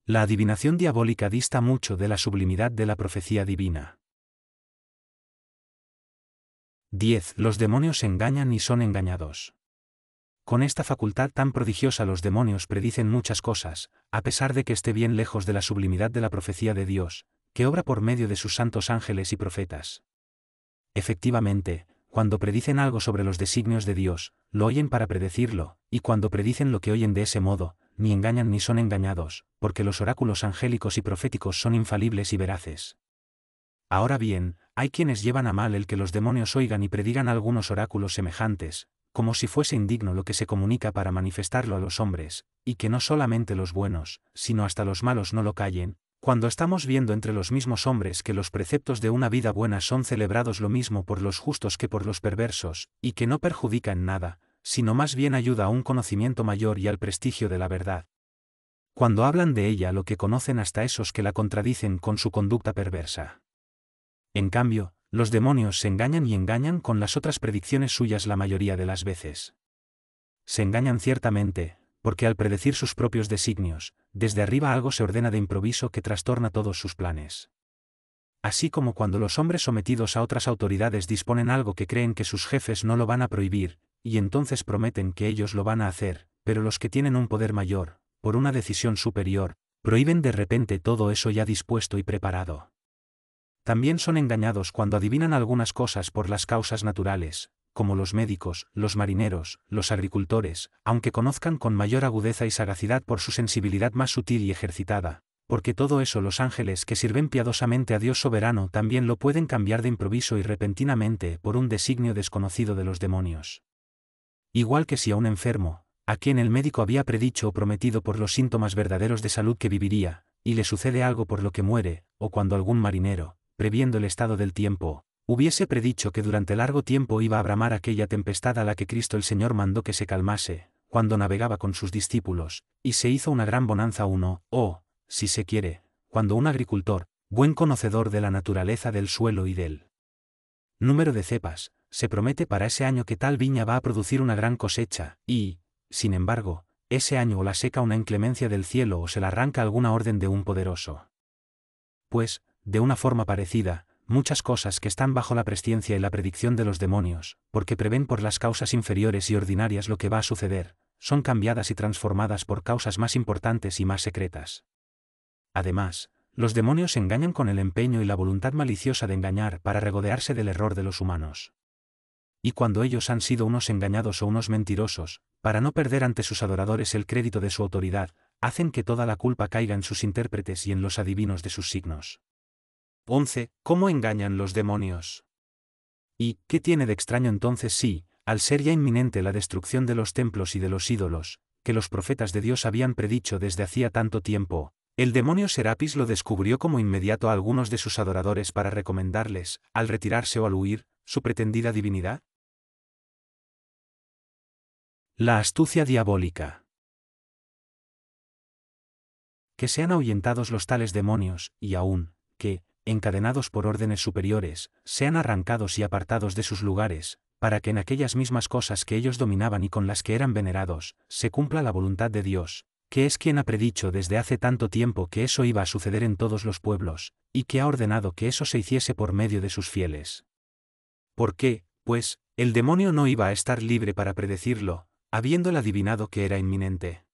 La adivinación diabólica dista mucho de la sublimidad de la profecía divina. 10. Los demonios engañan y son engañados. Con esta facultad tan prodigiosa los demonios predicen muchas cosas, a pesar de que esté bien lejos de la sublimidad de la profecía de Dios, que obra por medio de sus santos ángeles y profetas. Efectivamente, cuando predicen algo sobre los designios de Dios, lo oyen para predecirlo, y cuando predicen lo que oyen de ese modo, ni engañan ni son engañados, porque los oráculos angélicos y proféticos son infalibles y veraces. Ahora bien, hay quienes llevan a mal el que los demonios oigan y predigan algunos oráculos semejantes, como si fuese indigno lo que se comunica para manifestarlo a los hombres, y que no solamente los buenos, sino hasta los malos no lo callen, cuando estamos viendo entre los mismos hombres que los preceptos de una vida buena son celebrados lo mismo por los justos que por los perversos, y que no perjudica en nada, sino más bien ayuda a un conocimiento mayor y al prestigio de la verdad. Cuando hablan de ella lo que conocen hasta esos que la contradicen con su conducta perversa. En cambio, los demonios se engañan y engañan con las otras predicciones suyas la mayoría de las veces. Se engañan ciertamente, porque al predecir sus propios designios, desde arriba algo se ordena de improviso que trastorna todos sus planes. Así como cuando los hombres sometidos a otras autoridades disponen algo que creen que sus jefes no lo van a prohibir, y entonces prometen que ellos lo van a hacer, pero los que tienen un poder mayor, por una decisión superior, prohíben de repente todo eso ya dispuesto y preparado. También son engañados cuando adivinan algunas cosas por las causas naturales, como los médicos, los marineros, los agricultores, aunque conozcan con mayor agudeza y sagacidad por su sensibilidad más sutil y ejercitada, porque todo eso los ángeles que sirven piadosamente a Dios soberano también lo pueden cambiar de improviso y repentinamente por un designio desconocido de los demonios. Igual que si a un enfermo, a quien el médico había predicho o prometido por los síntomas verdaderos de salud que viviría, y le sucede algo por lo que muere, o cuando algún marinero, previendo el estado del tiempo, hubiese predicho que durante largo tiempo iba a bramar aquella tempestad a la que Cristo el Señor mandó que se calmase, cuando navegaba con sus discípulos, y se hizo una gran bonanza si se quiere, cuando un agricultor, buen conocedor de la naturaleza del suelo y del número de cepas, se promete para ese año que tal viña va a producir una gran cosecha, y, sin embargo, ese año o la seca una inclemencia del cielo o se la arranca alguna orden de un poderoso. Pues, de una forma parecida, muchas cosas que están bajo la presciencia y la predicción de los demonios, porque prevén por las causas inferiores y ordinarias lo que va a suceder, son cambiadas y transformadas por causas más importantes y más secretas. Además, los demonios engañan con el empeño y la voluntad maliciosa de engañar para regodearse del error de los humanos. Y cuando ellos han sido unos engañados o unos mentirosos, para no perder ante sus adoradores el crédito de su autoridad, hacen que toda la culpa caiga en sus intérpretes y en los adivinos de sus signos. 11. ¿Cómo engañan los demonios? ¿Y qué tiene de extraño entonces si, al ser ya inminente la destrucción de los templos y de los ídolos, que los profetas de Dios habían predicho desde hacía tanto tiempo, el demonio Serapis lo descubrió como inmediato a algunos de sus adoradores para recomendarles, al retirarse o al huir, su pretendida divinidad? La astucia diabólica. Que sean ahuyentados los tales demonios, y aún, que, encadenados por órdenes superiores, sean arrancados y apartados de sus lugares, para que en aquellas mismas cosas que ellos dominaban y con las que eran venerados, se cumpla la voluntad de Dios, que es quien ha predicho desde hace tanto tiempo que eso iba a suceder en todos los pueblos, y que ha ordenado que eso se hiciese por medio de sus fieles. ¿Por qué, pues, el demonio no iba a estar libre para predecirlo, habiéndole adivinado que era inminente?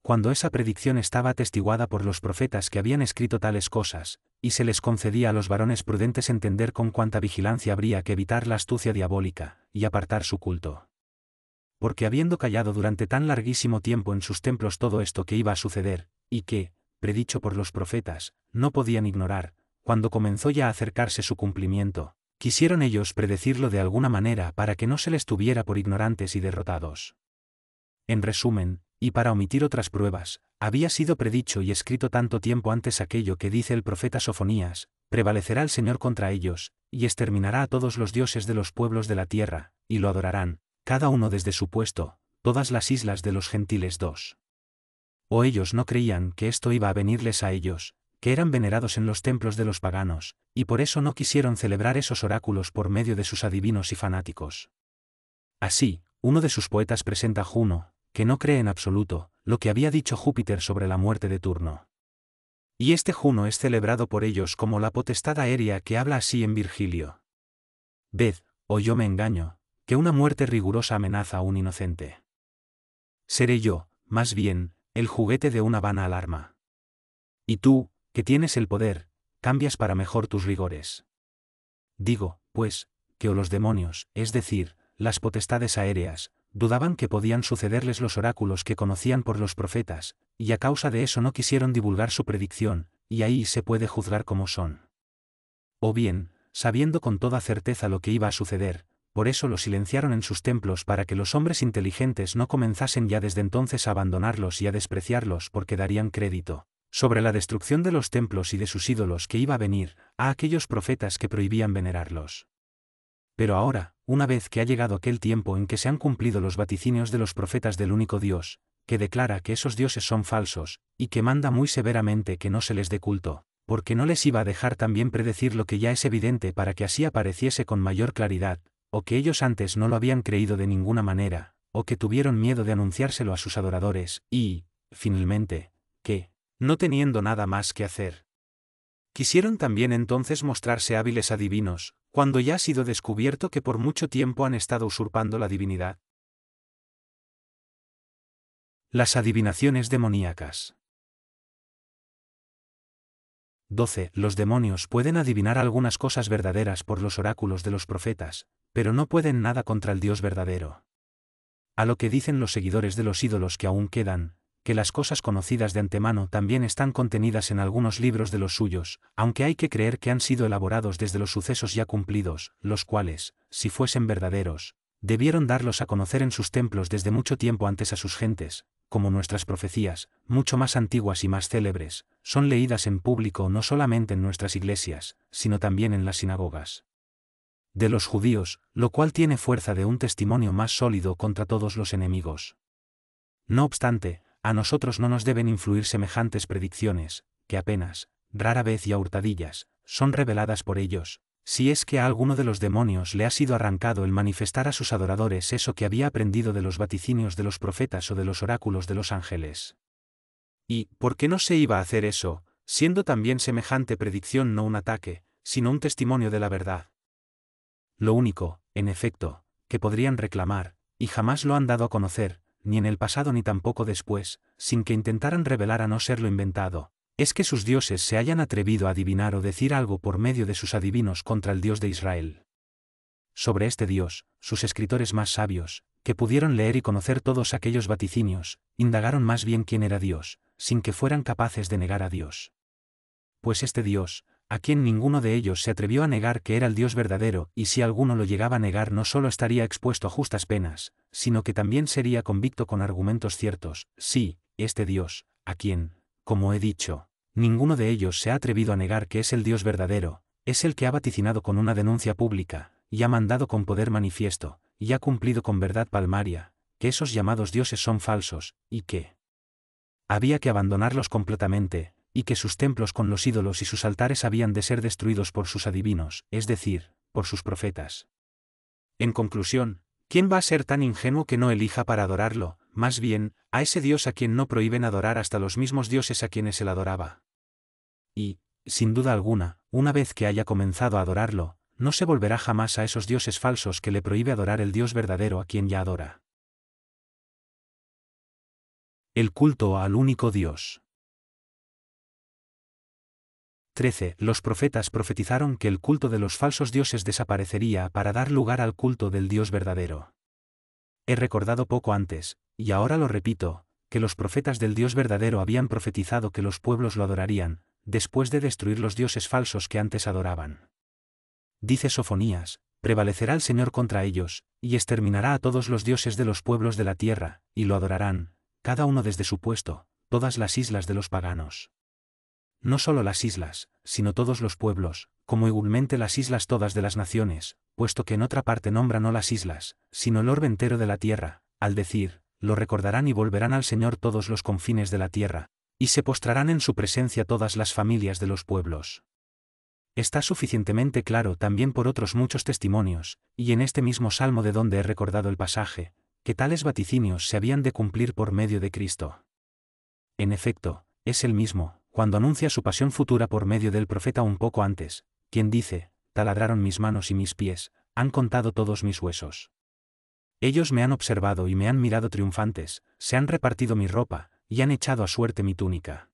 Cuando esa predicción estaba atestiguada por los profetas que habían escrito tales cosas, y se les concedía a los varones prudentes entender con cuánta vigilancia habría que evitar la astucia diabólica, y apartar su culto. Porque habiendo callado durante tan larguísimo tiempo en sus templos todo esto que iba a suceder, y que, predicho por los profetas, no podían ignorar, cuando comenzó ya a acercarse su cumplimiento, quisieron ellos predecirlo de alguna manera para que no se les tuviera por ignorantes y derrotados. En resumen, y para omitir otras pruebas, había sido predicho y escrito tanto tiempo antes aquello que dice el profeta Sofonías: prevalecerá el Señor contra ellos, y exterminará a todos los dioses de los pueblos de la tierra, y lo adorarán, cada uno desde su puesto, todas las islas de los gentiles. 2. O ellos no creían que esto iba a venirles a ellos, que eran venerados en los templos de los paganos, y por eso no quisieron celebrar esos oráculos por medio de sus adivinos y fanáticos. Así, uno de sus poetas presenta a Juno, que no cree en absoluto, lo que había dicho Júpiter sobre la muerte de Turno. Y este Juno es celebrado por ellos como la potestad aérea que habla así en Virgilio. Ved, o yo me engaño, que una muerte rigurosa amenaza a un inocente. Seré yo, más bien, el juguete de una vana alarma. Y tú, que tienes el poder, cambias para mejor tus rigores. Digo, pues, que o los demonios, es decir, las potestades aéreas, dudaban que podían sucederles los oráculos que conocían por los profetas, y a causa de eso no quisieron divulgar su predicción, y ahí se puede juzgar como son. O bien, sabiendo con toda certeza lo que iba a suceder, por eso lo silenciaron en sus templos para que los hombres inteligentes no comenzasen ya desde entonces a abandonarlos y a despreciarlos porque darían crédito, sobre la destrucción de los templos y de sus ídolos que iba a venir, a aquellos profetas que prohibían venerarlos. Pero ahora, una vez que ha llegado aquel tiempo en que se han cumplido los vaticinios de los profetas del único Dios, que declara que esos dioses son falsos, y que manda muy severamente que no se les dé culto, porque no les iba a dejar también predecir lo que ya es evidente para que así apareciese con mayor claridad, o que ellos antes no lo habían creído de ninguna manera, o que tuvieron miedo de anunciárselo a sus adoradores, y, finalmente, que, no teniendo nada más que hacer, quisieron también entonces mostrarse hábiles adivinos, cuando ya ha sido descubierto que por mucho tiempo han estado usurpando la divinidad. Las adivinaciones demoníacas. 12. Los demonios pueden adivinar algunas cosas verdaderas por los oráculos de los profetas, pero no pueden nada contra el Dios verdadero. A lo que dicen los seguidores de los ídolos que aún quedan, que las cosas conocidas de antemano también están contenidas en algunos libros de los suyos, aunque hay que creer que han sido elaborados desde los sucesos ya cumplidos, los cuales, si fuesen verdaderos, debieron darlos a conocer en sus templos desde mucho tiempo antes a sus gentes, como nuestras profecías, mucho más antiguas y más célebres, son leídas en público no solamente en nuestras iglesias, sino también en las sinagogas de los judíos, lo cual tiene fuerza de un testimonio más sólido contra todos los enemigos. No obstante, a nosotros no nos deben influir semejantes predicciones, que apenas, rara vez y a hurtadillas, son reveladas por ellos, si es que a alguno de los demonios le ha sido arrancado el manifestar a sus adoradores eso que había aprendido de los vaticinios de los profetas o de los oráculos de los ángeles. ¿Y por qué no se iba a hacer eso, siendo también semejante predicción no un ataque, sino un testimonio de la verdad? Lo único, en efecto, que podrían reclamar, y jamás lo han dado a conocer, ni en el pasado ni tampoco después, sin que intentaran revelar a no ser lo inventado, es que sus dioses se hayan atrevido a adivinar o decir algo por medio de sus adivinos contra el Dios de Israel. Sobre este Dios, sus escritores más sabios, que pudieron leer y conocer todos aquellos vaticinios, indagaron más bien quién era Dios, sin que fueran capaces de negar a Dios. Pues este Dios, a quien ninguno de ellos se atrevió a negar que era el Dios verdadero, y si alguno lo llegaba a negar no solo estaría expuesto a justas penas, sino que también sería convicto con argumentos ciertos. Sí, este Dios, a quien, como he dicho, ninguno de ellos se ha atrevido a negar que es el Dios verdadero, es el que ha vaticinado con una denuncia pública, y ha mandado con poder manifiesto, y ha cumplido con verdad palmaria, que esos llamados dioses son falsos, y que había que abandonarlos completamente, y que sus templos con los ídolos y sus altares habían de ser destruidos por sus adivinos, es decir, por sus profetas. En conclusión, ¿quién va a ser tan ingenuo que no elija para adorarlo, más bien, a ese Dios a quien no prohíben adorar hasta los mismos dioses a quienes él adoraba? Y, sin duda alguna, una vez que haya comenzado a adorarlo, no se volverá jamás a esos dioses falsos que le prohíbe adorar el Dios verdadero a quien ya adora. El culto al único Dios. 13. Los profetas profetizaron que el culto de los falsos dioses desaparecería para dar lugar al culto del Dios verdadero. He recordado poco antes, y ahora lo repito, que los profetas del Dios verdadero habían profetizado que los pueblos lo adorarían, después de destruir los dioses falsos que antes adoraban. Dice Sofonías, prevalecerá el Señor contra ellos, y exterminará a todos los dioses de los pueblos de la tierra, y lo adorarán, cada uno desde su puesto, todas las islas de los paganos. No solo las islas, sino todos los pueblos, como igualmente las islas todas de las naciones, puesto que en otra parte nombra no las islas, sino el orbe entero de la tierra, al decir, lo recordarán y volverán al Señor todos los confines de la tierra, y se postrarán en su presencia todas las familias de los pueblos. Está suficientemente claro también por otros muchos testimonios, y en este mismo salmo de donde he recordado el pasaje, que tales vaticinios se habían de cumplir por medio de Cristo. En efecto, es el mismo, cuando anuncia su pasión futura por medio del profeta un poco antes, quien dice: taladraron mis manos y mis pies, han contado todos mis huesos. Ellos me han observado y me han mirado triunfantes, se han repartido mi ropa, y han echado a suerte mi túnica.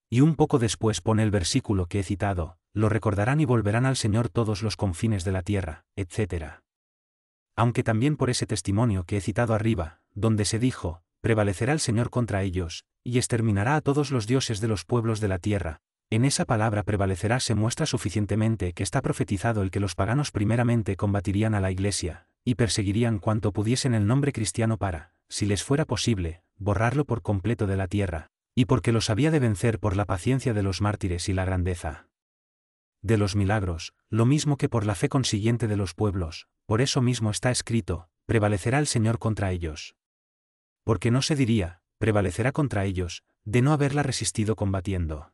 Y un poco después pone el versículo que he citado: lo recordarán y volverán al Señor todos los confines de la tierra, etc. Aunque también por ese testimonio que he citado arriba, donde se dijo: prevalecerá el Señor contra ellos, y exterminará a todos los dioses de los pueblos de la tierra. En esa palabra prevalecerá se muestra suficientemente que está profetizado el que los paganos primeramente combatirían a la Iglesia, y perseguirían cuanto pudiesen el nombre cristiano para, si les fuera posible, borrarlo por completo de la tierra, y porque los había de vencer por la paciencia de los mártires y la grandeza de los milagros, lo mismo que por la fe consiguiente de los pueblos. Por eso mismo está escrito: prevalecerá el Señor contra ellos. Porque no se diría: prevalecerá contra ellos, de no haberla resistido combatiendo.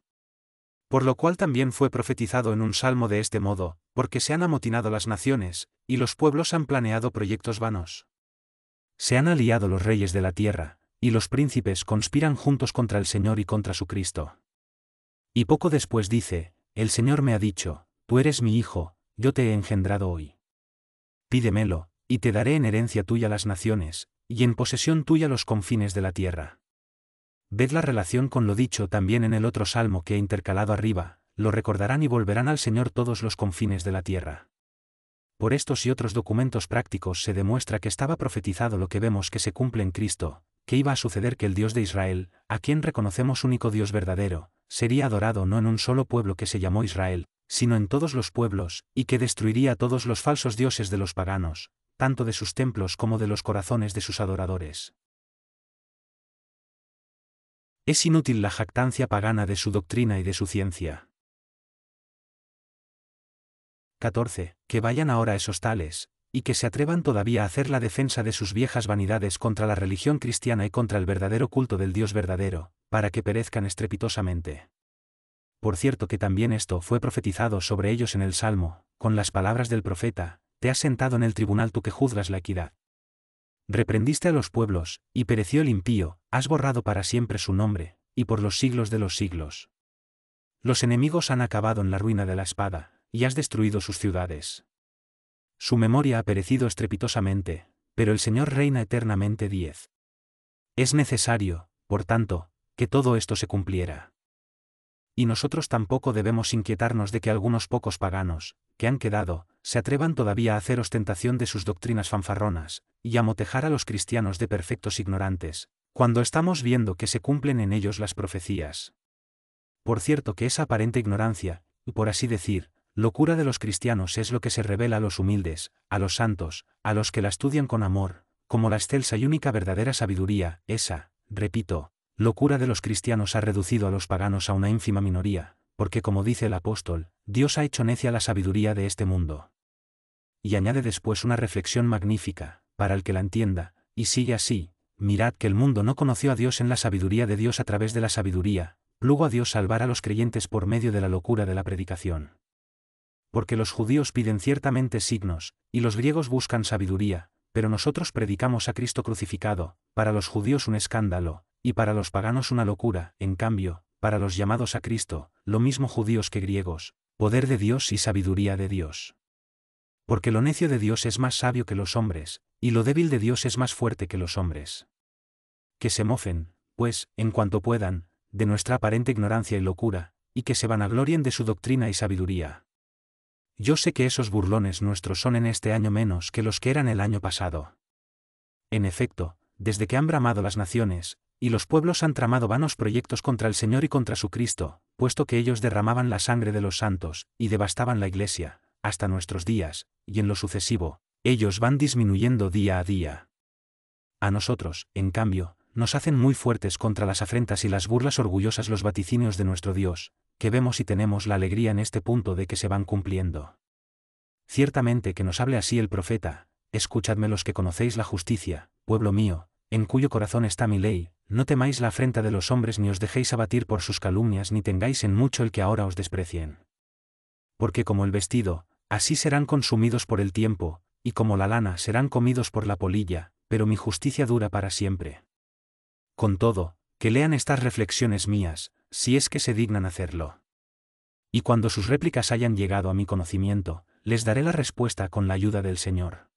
Por lo cual también fue profetizado en un salmo de este modo: porque se han amotinado las naciones, y los pueblos han planeado proyectos vanos. Se han aliado los reyes de la tierra, y los príncipes conspiran juntos contra el Señor y contra su Cristo. Y poco después dice: el Señor me ha dicho: tú eres mi hijo, yo te he engendrado hoy. Pídemelo, y te daré en herencia tuya las naciones, y en posesión tuya los confines de la tierra. Ved la relación con lo dicho también en el otro salmo que he intercalado arriba: lo recordarán y volverán al Señor todos los confines de la tierra. Por estos y otros documentos prácticos se demuestra que estaba profetizado lo que vemos que se cumple en Cristo, que iba a suceder que el Dios de Israel, a quien reconocemos único Dios verdadero, sería adorado no en un solo pueblo que se llamó Israel, sino en todos los pueblos, y que destruiría a todos los falsos dioses de los paganos, tanto de sus templos como de los corazones de sus adoradores. Es inútil la jactancia pagana de su doctrina y de su ciencia. 14. Que vayan ahora esos tales, y que se atrevan todavía a hacer la defensa de sus viejas vanidades contra la religión cristiana y contra el verdadero culto del Dios verdadero, para que perezcan estrepitosamente. Por cierto que también esto fue profetizado sobre ellos en el Salmo, con las palabras del profeta: te has sentado en el tribunal tú que juzgas la equidad. Reprendiste a los pueblos, y pereció el impío, has borrado para siempre su nombre, y por los siglos de los siglos. Los enemigos han acabado en la ruina de la espada, y has destruido sus ciudades. Su memoria ha perecido estrepitosamente, pero el Señor reina eternamente. 10. Es necesario, por tanto, que todo esto se cumpliera. Y nosotros tampoco debemos inquietarnos de que algunos pocos paganos, que han quedado, se atrevan todavía a hacer ostentación de sus doctrinas fanfarronas, y a motejar a los cristianos de perfectos ignorantes, cuando estamos viendo que se cumplen en ellos las profecías. Por cierto que esa aparente ignorancia, y por así decir, locura de los cristianos es lo que se revela a los humildes, a los santos, a los que la estudian con amor, como la excelsa y única verdadera sabiduría. Esa, repito, locura de los cristianos ha reducido a los paganos a una ínfima minoría, porque como dice el apóstol, Dios ha hecho necia la sabiduría de este mundo. Y añade después una reflexión magnífica, para el que la entienda, y sigue así: mirad que el mundo no conoció a Dios en la sabiduría de Dios a través de la sabiduría, plugo a Dios salvar a los creyentes por medio de la locura de la predicación. Porque los judíos piden ciertamente signos, y los griegos buscan sabiduría, pero nosotros predicamos a Cristo crucificado, para los judíos un escándalo, y para los paganos una locura. En cambio, para los llamados a Cristo, lo mismo judíos que griegos, poder de Dios y sabiduría de Dios. Porque lo necio de Dios es más sabio que los hombres, y lo débil de Dios es más fuerte que los hombres. Que se mofen, pues, en cuanto puedan, de nuestra aparente ignorancia y locura, y que se vanaglorien de su doctrina y sabiduría. Yo sé que esos burlones nuestros son en este año menos que los que eran el año pasado. En efecto, desde que han bramado las naciones, y los pueblos han tramado vanos proyectos contra el Señor y contra su Cristo, puesto que ellos derramaban la sangre de los santos, y devastaban la Iglesia, hasta nuestros días, y en lo sucesivo, ellos van disminuyendo día a día. A nosotros, en cambio, nos hacen muy fuertes contra las afrentas y las burlas orgullosas los vaticinios de nuestro Dios, que vemos y tenemos la alegría en este punto de que se van cumpliendo. Ciertamente que nos hable así el profeta: escuchadme los que conocéis la justicia, pueblo mío, en cuyo corazón está mi ley, no temáis la afrenta de los hombres ni os dejéis abatir por sus calumnias ni tengáis en mucho el que ahora os desprecien. Porque como el vestido, así serán consumidos por el tiempo, y como la lana serán comidos por la polilla, pero mi justicia dura para siempre. Con todo, que lean estas reflexiones mías, si es que se dignan hacerlo. Y cuando sus réplicas hayan llegado a mi conocimiento, les daré la respuesta con la ayuda del Señor.